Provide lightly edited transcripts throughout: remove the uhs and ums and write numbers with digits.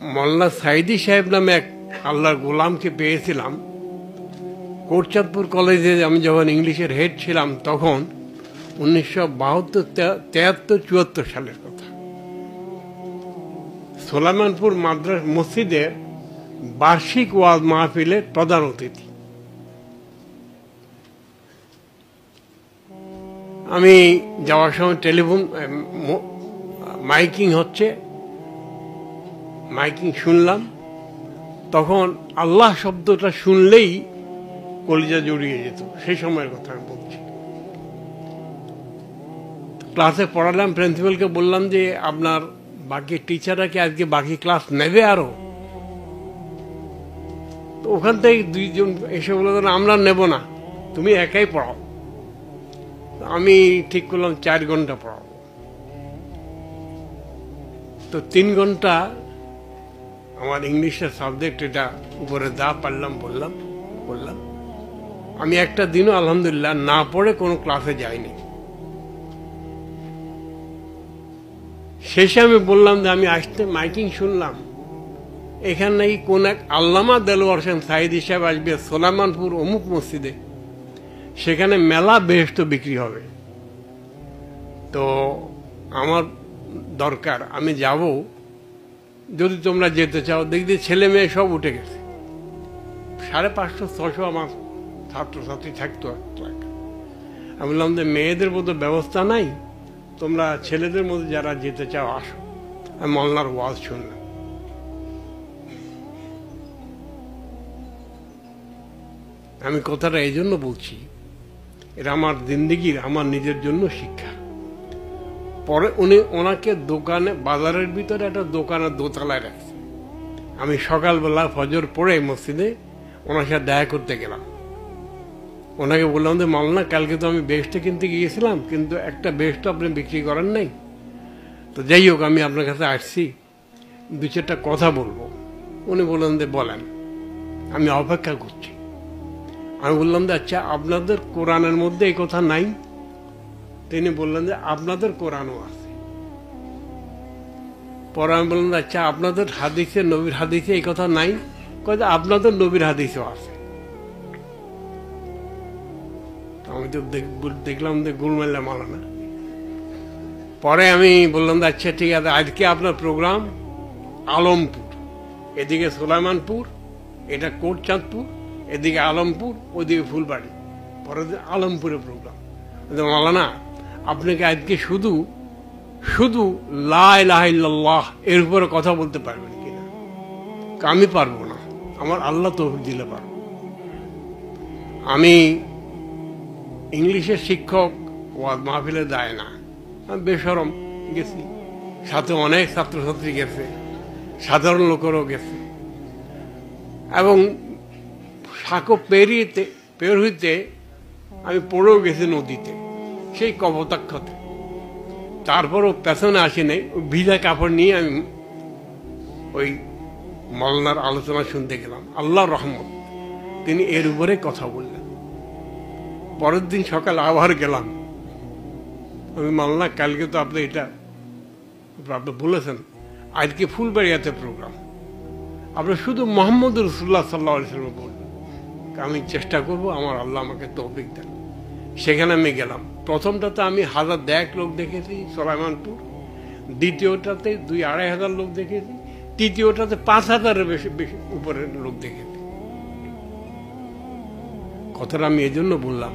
মোল্লা সাইদি সাহেব নামে এক আল্লাহর গোলামকে পেয়েছিলাম কোটচাঁদপুর কলেজে। আমি যখন ইংলিশের হেড ছিলাম তখন 1972, 73, 74 সালের কথা। সোলাইমানপুর মাদ্রাস মসজিদের বার্ষিক ওয়াজ মাহফিলের প্রধান অতিথি। আমি যাওয়ার সময় টেলিফোন মাইকিং হচ্ছে, মাইকিং শুনলাম। তখন আল্লাহ শব্দটা শুনলেই কলিজা জড়িয়ে যেত, সেই সময়ের কথা আমি বলছি। ক্লাসে পড়ালাম, প্রিন্সিপালকে বললাম যে আপনার বাকি টিচাররা কি আজকে বাকি ক্লাস নেবে আরো? তো ওখান থেকে দুইজন এসে বলল আমরা নেব না, তুমি একাই পড়াও। আমি ঠিক করলাম 4 ঘন্টা পড়াবো। তো 3 ঘন্টা আমার ইংলিশের সাবজেক্ট এটা উপরে যা পারলাম বললাম। আমি একটা দিনও আলহামদুলিল্লাহ না পড়ে কোনো ক্লাসে যাইনি। শেষে আমি বললাম যে আমি আসতে মাইকিং শুনলাম এখানে নাকি কোন এক আল্লামা দেলোয়ার হোসেন সাইদি সাহেব আসবে সোলাইমানপুর অমুক মসজিদে, সেখানে মেলা বেহেশত বিক্রি হবে। তো আমার দরকার, আমি যাব, যদি তোমরা যেতে চাও। দেখছি ছেলে মেয়ে সব উঠে গেছে, 550-600 আমার ছাত্রছাত্রী থাকতো। আমি বললাম যে মেয়েদের মতো ব্যবস্থা নাই, তোমরা ছেলেদের মধ্যে যারা যেতে চাও আসো। আমি মোল্লার ওয়াজ শুনলাম। আমি কথাটা এই জন্য বলছি, এটা আমার জিন্দেগির, আমার নিজের জন্য শিক্ষা। পরে ওনাকে দোকানে, বাজারের ভিতরে একটা দোকানের দোতলায় রাখছে। আমি সকালবেলা ফজর পড়ে মসজিদে ওনার সাথে দেখা করতে গেলাম। ওনাকে বললাম যে মাওলানা, কালকে তো আমি বেস্টে কিনতে গিয়েছিলাম, কিন্তু একটা বেস্ট আপনি বিক্রি করেন নাই। তো যাই হোক, আমি আপনার কাছে আসছি, 2-4টা কথা বলবো। উনি বললেন যে বলেন, আমি অপেক্ষা করছি। আমি বললাম যে আচ্ছা, আপনাদের কোরআনের মধ্যে এই কথা নাই? তিনি বললেন যে আপনাদের কোরআনও আছে। পরে আমি বললাম আচ্ছা, আপনাদের হাদিসে, নবীর হাদিসে এই কথা নাই? কয়ে আপনাদের নবীর হাদিসেও আছে। আমি তো দেখলাম যে গুলমাল্লা মালানা। পরে আমি বললাম যে আচ্ছা ঠিক আছে, আজকে আপনার প্রোগ্রাম আলমপুর, এদিকে সোলাইমানপুর, এটা কোটচাঁদপুর, এদিকে আলমপুর, ওদিকে ফুলবাড়ি। পরে আলমপুরে প্রোগ্রাম। মাওলানা, আপনাকে আজকে শুধু শুধু লা ইলাহা ইল্লাল্লাহ এর উপরে কথা বলতে পারবেন কিনা? আমি পারবো না, আমার আল্লাহ তৌফিক দিলে পারবো। আমি ইংলিশের শিক্ষক, ওয়াজ মাহফিলে যায় না, আমি বেশরম গেছি, সাথে অনেক ছাত্রছাত্রী গেছে, সাধারণ লোকেরও গেছে। এবং সাঁকো পের হইতে আমি পড়েও গেছি নদীতে, সেই কপোতাক্ষতে। তারপরও পেছনে আসি নাই, ভিজা কাপড় নিয়ে আমি ওই মওলানার আলোচনা শুনতে গেলাম। আল্লাহর রহমত, তিনি এর উপরে কথা বললেন। পরের দিন সকালে আবার গেলাম। আমি মাওলানা, কালকে তো আপনি এটা আপনি বলেছেন, আজকে ফুলবাড়িয়াতে প্রোগ্রাম, আপনি শুধু মোহাম্মদ রাসূলুল্লাহ সাল্লাল্লাহু আলাইহি ওয়াসাল্লাম বলবেন। আমি চেষ্টা করব, আমার আল্লাহ আমাকে তৌফিক দেন। সেখানে আমি গেলাম। প্রথমটাতে আমি 1000 লোক দেখেছি সোলাইমানপুর, দ্বিতীয়টাতে 2-2.5 হাজার লোক দেখেছি, তৃতীয়টাতে 5000-এর বেশি উপরের লোক দেখেছি। কথাটা আমি এই জন্য বললাম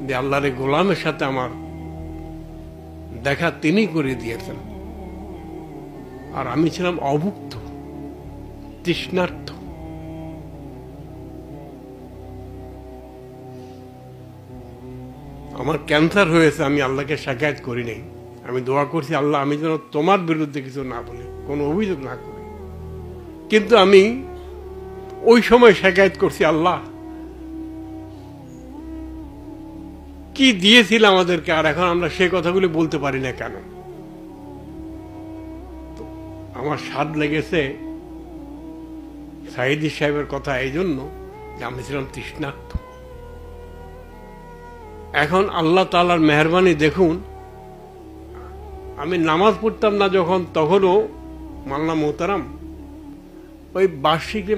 যে আল্লাহর গোলামের সাথে আমার দেখা তিনি করে দিয়েছেন, আর আমি ছিলাম অভুক্ত, তৃষ্ণার্থ। আমার ক্যান্সার হয়েছে, আমি আল্লাহকে শিকায়ত করি নাই। আমি দোয়া করছি, আল্লাহ আমি যেন তোমার বিরুদ্ধে কিছু না বলি, কোনো অভিযোগ না করি। কিন্তু আমি ওই সময় শিকায়ত করছি, আল্লাহ কি দিয়েছিল আমাদেরকে, আর এখন আমরা সেই কথাগুলি বলতে পারি না কেন? আমার স্বাদ লেগেছে সাইদি সাহেবের কথা এই জন্য যে আমি ছিলাম তৃষ্ণার্ত। এখন আল্লাহ তাআলার মেহেরবানি দেখুন, আমি নামাজ পড়তাম না যখন, তখনও মাল্লা মোহতারাম, ওই বার্ষিকী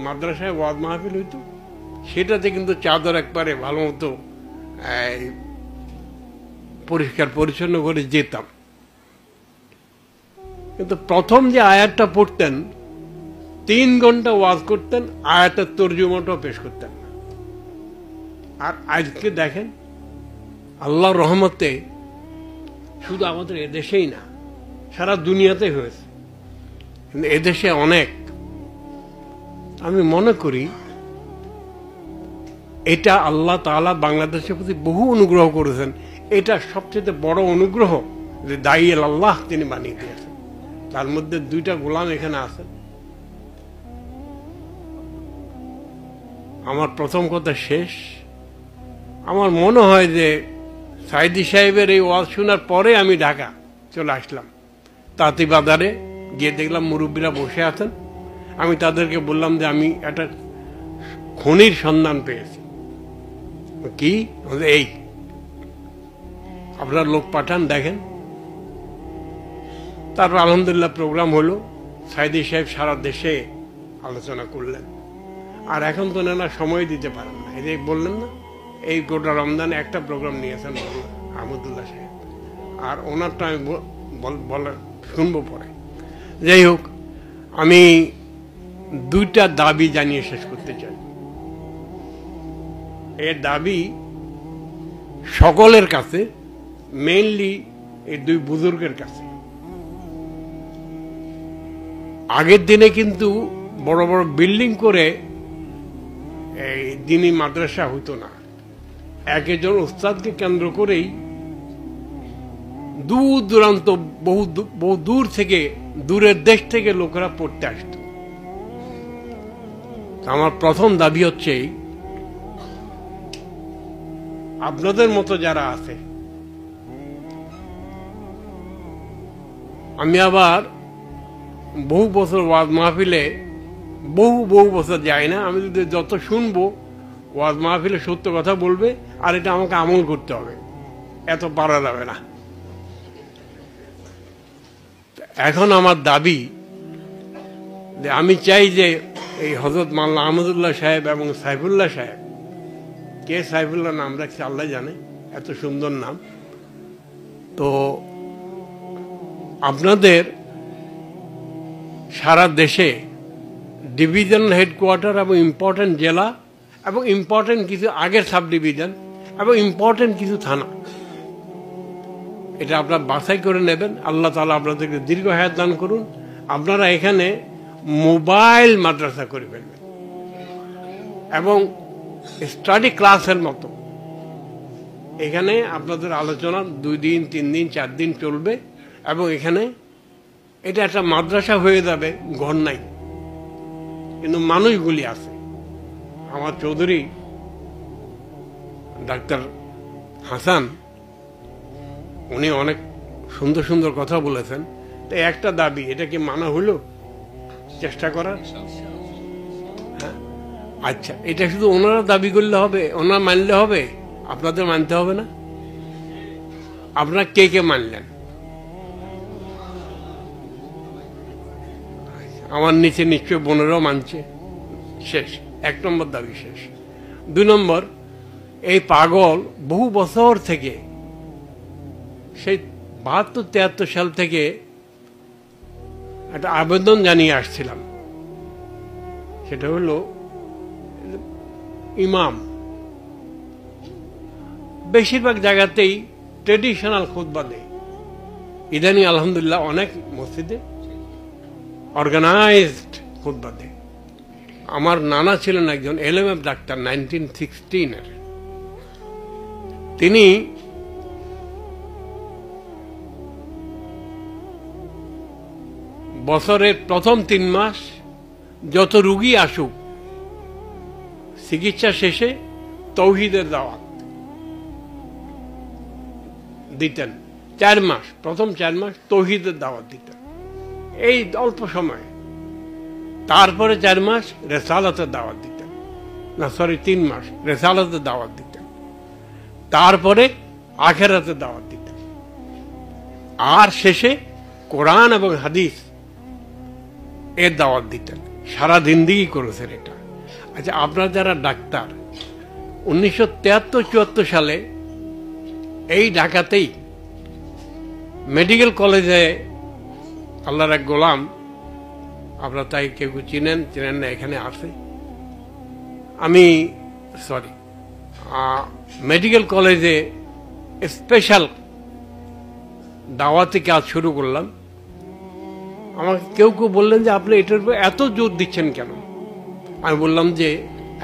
মাদ্রাসায় ওয়াজ মাহফিল হইতো, সেটাতে কিন্তু চাদর একবারে ভালো মতো পরিষ্কার পরিচ্ছন্ন করে যেতাম। কিন্তু প্রথম যে আয়াতটা পড়তেন, 3 ঘন্টা ওয়াজ করতেন, আয়াতের তর্জমাটাও পেশ করতেন না। আর আজকে দেখেন আল্লাহর রহমতে শুধু আমাদের এদেশেই না, সারা দুনিয়াতে হয়েছে। কিন্তু এদেশে অনেক, আমি মনে করি এটা আল্লাহ তাআলা বাংলাদেশের প্রতি বহু অনুগ্রহ করেছেন। এটা সবচেয়ে বড় অনুগ্রহ যে দায়ী আল্লাহ তিনি বানিয়ে দিয়েছেন। তার মধ্যে 2টা গোলাম এখানে আছেন। আমার প্রথম কথা শেষ, আমার মনে হয় যে সাইদি সাহেবের এই ওয়াজ শোনার পরে আমি ঢাকা চলে আসলাম। তাঁতি বাজারে গিয়ে দেখলাম মুরব্বীরা বসে আছেন। আমি তাদেরকে বললাম যে আমি একটা খনির সন্ধান পেয়েছি। কি? এই আপনার লোক পাঠান, দেখেন। তারপর আলহামদুলিল্লাহ প্রোগ্রাম হলো। সাইদি সাহেব সারা দেশে আলোচনা করলেন। আর এখন তো না সময় দিতে পারেন না। এই যে বললেন না, এই গোটা রমজানে একটা প্রোগ্রাম নিয়েছেন আহমদুল্লাহ সাহেব, আর ওনারটা আমি শুনবো পরে। যাই হোক, আমি 2টা দাবি জানিয়ে শেষ করতে চাই। এর দাবি সকলের কাছে, মেইনলি এই 2 বুজুর্গের কাছে। আগের দিনে কিন্তু বড় বড় বিল্ডিং করে এই দিনী মাদ্রাসা হতো না। একজন উস্তাদকে কেন্দ্র করেই দূর দূরান্ত, বহু দূর থেকে, দূরের দেশ থেকে লোকেরা পড়তে আসত। আমার প্রথম দাবি হচ্ছে আপনাদের মতো যারা আছে, আমি আবার বহু বছর ওয়াজ মাহফিলে বহু বছর যাই না, আমি যদি যত শুনবো ওয়াজ মাহফিলে সত্য কথা বলবে, আর এটা আমাকে আমল করতে হবে, এত পারা যাবে না। এখন আমার দাবি যে আমি চাই যে এই হযরত মাওলানা আহমদুল্লাহ সাহেব এবং সাইফুল্লাহ সাহেব, কে সাইফুল্লাহ নাম রাখছে আল্লাহ জানে, এত সুন্দর নাম, তো আপনাদের সারা দেশে ডিভিশনাল হেডকোয়ার্টার এবং ইম্পর্টেন্ট জেলা এবং ইম্পর্টেন্ট কিছু আগের সাব ডিভিশন এবং ইম্পর্টেন্ট কিছু থানা, এটা আপনারা বাছাই করে নেবেন। আল্লাহ তাআলা আপনাদেরকে দীর্ঘ হায়াত দান করুন। আপনারা এখানে মোবাইল মাদ্রাসা করে ফেলবেন এবং স্টাডি ক্লাসের মতো এখানে আপনাদের আলোচনা 2 দিন 3 দিন 4 দিন চলবে এবং এখানে এটা একটা মাদ্রাসা হয়ে যাবে। ঘর নাই, কিন্তু মানুষগুলি আছে। আমার চৌধুরী ডাক্তার হাসান, উনি অনেক সুন্দর সুন্দর কথা বলেছেন। তো একটা দাবি, এটা কি মানা হলো চেষ্টা করার? হ্যাঁ, আচ্ছা, এটা শুধু ওনারা দাবি করলে হবে, ওনারা মানলে হবে, আপনাদের মানতে হবে না? আপনারা কে কে মানলেন? আমার নিচে নিশ্চয় বোনেরাও মানছে। শেষ, 1 নম্বর দাবি শেষ। 2 নম্বর, এই পাগল বহু বছর থেকে, সেই 72-73 সাল থেকে একটা আবেদন জানিয়ে আসছিলাম। সেটা হলো ইমাম বেশিরভাগ জায়গাতেই ট্রেডিশনাল খুতবা দেয়। ইদানিং আলহামদুলিল্লাহ অনেক মসজিদে অর্গানাইজড খুতবা দেয়। আমার নানা ছিলেন একজন LMF ডাক্তার 1916-এর। তিনি বছরের প্রথম 3 মাস যত রুগী আসুক, চিকিৎসা শেষে তৌহিদের দাওয়াত দিতেন। 4 মাস, প্রথম 4 মাস তৌহিদের দাওয়াত দিতেন এই অল্প সময়। তারপরে 4 মাস রেসালাতের দাওয়াত দিতেন, না সরি 3 মাস রেসালাতের দাওয়াত দিতেন। তারপরে আখিরাতের দাওয়াত দিতেন। আর শেষে কোরআন এবং হাদিস এর দাওয়াত দিতেন, সারা জিন্দেগি করেছেন এটা। আচ্ছা, আপনার যারা ডাক্তার 1973-74 সালে এই ঢাকাতেই মেডিকেল কলেজে আল্লাহর এক গোলাম, আপনারা তাই কেউ চিনেন চিনেন না, এখানে আছে, আমি সরি মেডিকেল কলেজে স্পেশাল দাওয়াতি কাজ শুরু করলাম। আমাকে কেউ কেউ বললেন যে আপনি এটার উপর এত জোর দিচ্ছেন কেন? আমি বললাম যে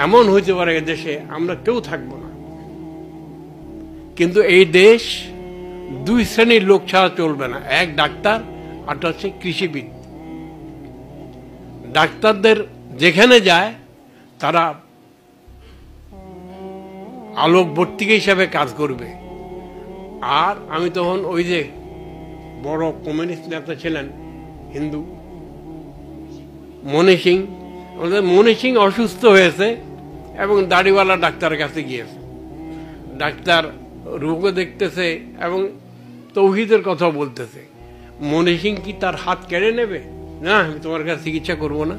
এমন হইতে পারে দেশে আমরা কেউ থাকবো না, কিন্তু এই দেশ দুই শ্রেণীর লোক ছাড়া চলবে না, এক ডাক্তার আর হচ্ছে কৃষিবিদ। ডাক্তারদের যেখানে যায় তারা আলোকবর্তিক হিসাবে কাজ করবে। আর আমি তখন ওই যে বড় কমিউনিস্ট নেতা ছিলেন হিন্দু মনি সিং, মনি সিং অসুস্থ হয়েছে এবং দাড়িওয়ালা ডাক্তারের কাছে গিয়েছে। ডাক্তার রোগও দেখতেছে এবং তৌহিদের কথা বলতেছে। মনি সিং কি তার হাত কেড়ে নেবে? না, আমি তোমার কাছে চিকিৎসা করব না,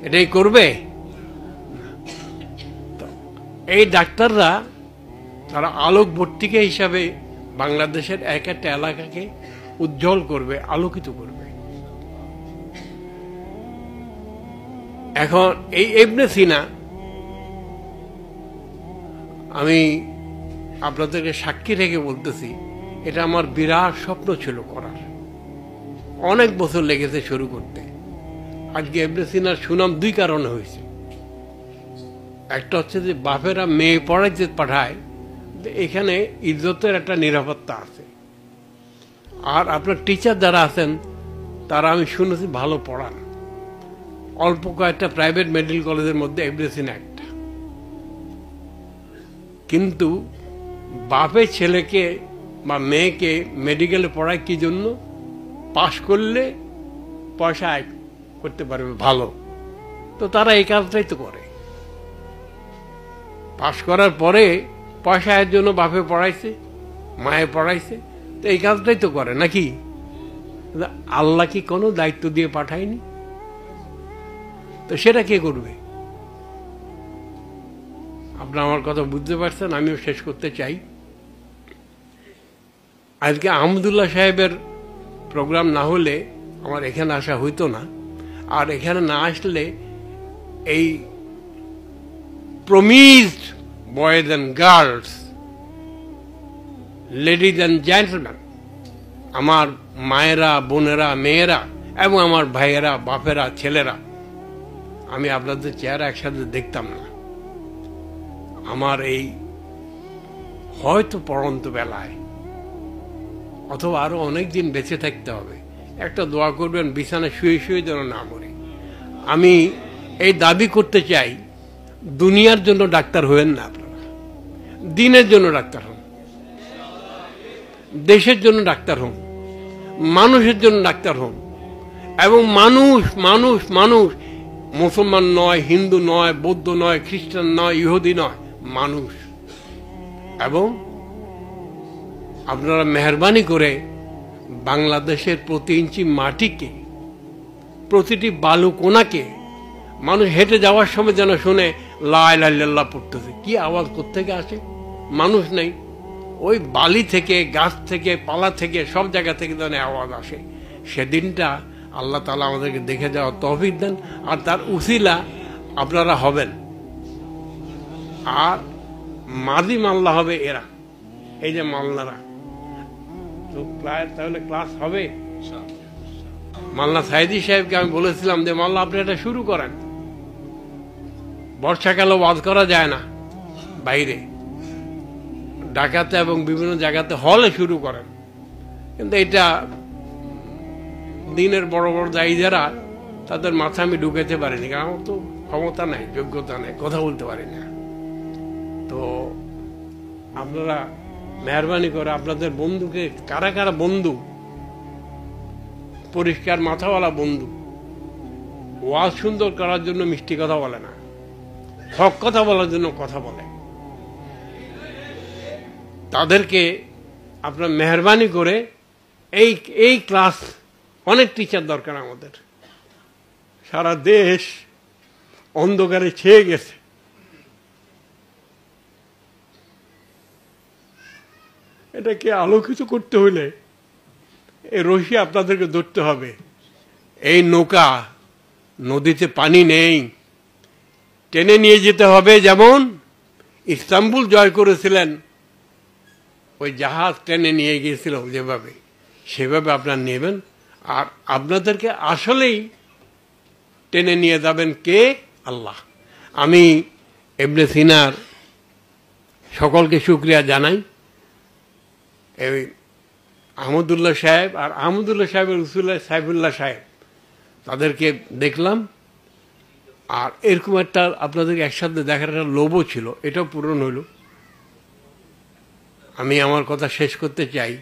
এটাই করবে। এই ডাক্তাররা তারা আলোকবর্তিকা হিসাবে বাংলাদেশের এক একটা এলাকাকে উজ্জ্বল করবে, আলোকিত করবে। এখন এই ইবনে সিনা আমি আপনাদেরকে সাক্ষী রেখে বলতেছি, এটা আমার বিরাট স্বপ্ন ছিল করার, অনেক বছর লেগেছে শুরু করতে। আজকে ইবনে সিনার সুনাম দুই কারণে হয়েছে। একটা হচ্ছে যে বাপেরা মেয়ে পড়াইতে পাঠায়, এখানে ইজ্জতের একটা নিরাপত্তা আছে। আর আপনার টিচার যারা আছেন তারা আমি শুনেছি ভালো পড়ান। অল্প কয়েকটা প্রাইভেট মেডিকেল কলেজের মধ্যে ইবনে সিনা একটা। কিন্তু বাপে ছেলেকে বা মেয়েকে মেডিকেলে পড়ায় কি জন্য? পাশ করলে পয়সা আয় করতে পারবে ভালো, তো তারা এই কাজটাই তো করে। পাশ করার পরে পয়সা আয়ের জন্য বাপে পড়াইছে, মায়ে পড়াইছে, তো এই কাজটাই তো করে নাকি? আল্লাহ কি কোনো দায়িত্ব দিয়ে পাঠায়নি? তো সেটা কে করবে? আপনারা আমার কথা বুঝতে পারছেন। আমিও শেষ করতে চাই। আজকে আহমদুল্লাহ সাহেবের প্রোগ্রাম না হলে আমার এখানে আসা হইতো না। আর এখানে না আসলে এই promised boys and girls, ladies and gentleman, আমার মায়েরা, বোনেরা, মেয়েরা এবং আমার ভাইয়েরা, বাপেরা, ছেলেরা, আমি আপনাদের চেহারা একসাথে দেখতাম না। আমার এই হয়তো পড়ন্ত বেলায় অথবা আরো অনেক দিন বেঁচে থাকতে হবে, একটা দোয়া করবেন বিছানায় শুয়ে শুয়ে যেন না মরি। আমি এই দাবি করতে চাই, দুনিয়ার জন্য ডাক্তার হবেন না আপনারা, দিনের জন্য ডাক্তার হন, দেশের জন্য ডাক্তার হন, মানুষের জন্য ডাক্তার হন। এবং মানুষ মানুষ মানুষ, মুসলমান নয়, হিন্দু নয়, বৌদ্ধ নয়, খ্রিস্টান নয়, ইহুদি নয়, মানুষ। এবং আপনারা মেহরবানি করে বাংলাদেশের প্রতি ইঞ্চি মাটিকে, প্রতিটি বালু কোনাকে মানুষ হেঁটে যাওয়ার সময় যেন শুনে লা ইলাহা ইল্লাল্লাহ পড়তেছে। কি আওয়াজ কোত্থেকে আসে? মানুষ নেই, ওই বালি থেকে, গাছ থেকে, পালা থেকে, সব জায়গা থেকে যেন আওয়াজ আসে। সেদিনটা আল্লাহ তাআলা আমাদেরকে দেখে যাওয়ার তৌফিক দেন। আর তার উসিলা আপনারা হবেন। আর মাদি মাল্লা হবে এরা, এই যে মাল্লারা। তো তাহলে ক্লাস হবে। মাল্লা সাইদি সাহেবকে আমি বলেছিলাম যে মাল্লা আপনি এটা শুরু করেন, বর্ষাকালে ওয়াজ করা যায় না বাইরে, ঢাকাতে এবং বিভিন্ন জায়গাতে হলে শুরু করেন। কিন্তু এটা দিনের বড় বড় দায়ী যারা, তাদের মাথা আমি ঢুকাতে পারিনি, কারণ আমার তো ক্ষমতা নাই, যোগ্যতা নেই, কথা বলতে পারি না। তো আপনারা মেহরবানি করে আপনাদের বন্ধুকে, কারা কারা বন্ধু, পরিষ্কার মাথাওয়ালা বন্ধু, ওয়াজ সুন্দর করার জন্য মিষ্টি কথা বলে না, হক কথা বলার জন্য কথা বলে, তাদেরকে আপনার মেহরবানি করে এই ক্লাস অনেক টিচার দরকার আমাদের। সারা দেশ অন্ধকারে ছেয়ে গেছে। এটাকে আলোকিত করতে হইলে এই রশি আপনাদেরকে ধরতে হবে। এই নৌকা, নদীতে পানি নেই, টেনে নিয়ে যেতে হবে। যেমন ইস্তাম্বুল জয় করেছিলেন, ওই জাহাজ টেনে নিয়ে গিয়েছিল যেভাবে, সেভাবে আপনারা নেবেন। আর আপনাদেরকে আসলেই টেনে নিয়ে যাবেন কে? আল্লাহ। আমি ইবনে সিনার সকলকে শুকরিয়া জানাই। এই আহমদুল্লাহ সাহেব আর আহমদুল্লাহ সাহেবের রসুল্লাহ সাইফুল্লাহ সাহেব, তাদেরকে দেখলাম। আর এরকম একটা আপনাদেরকে একসাথে দেখার একটা লোভও ছিল, এটাও পূরণ হইল। আমি আমার কথা শেষ করতে চাই।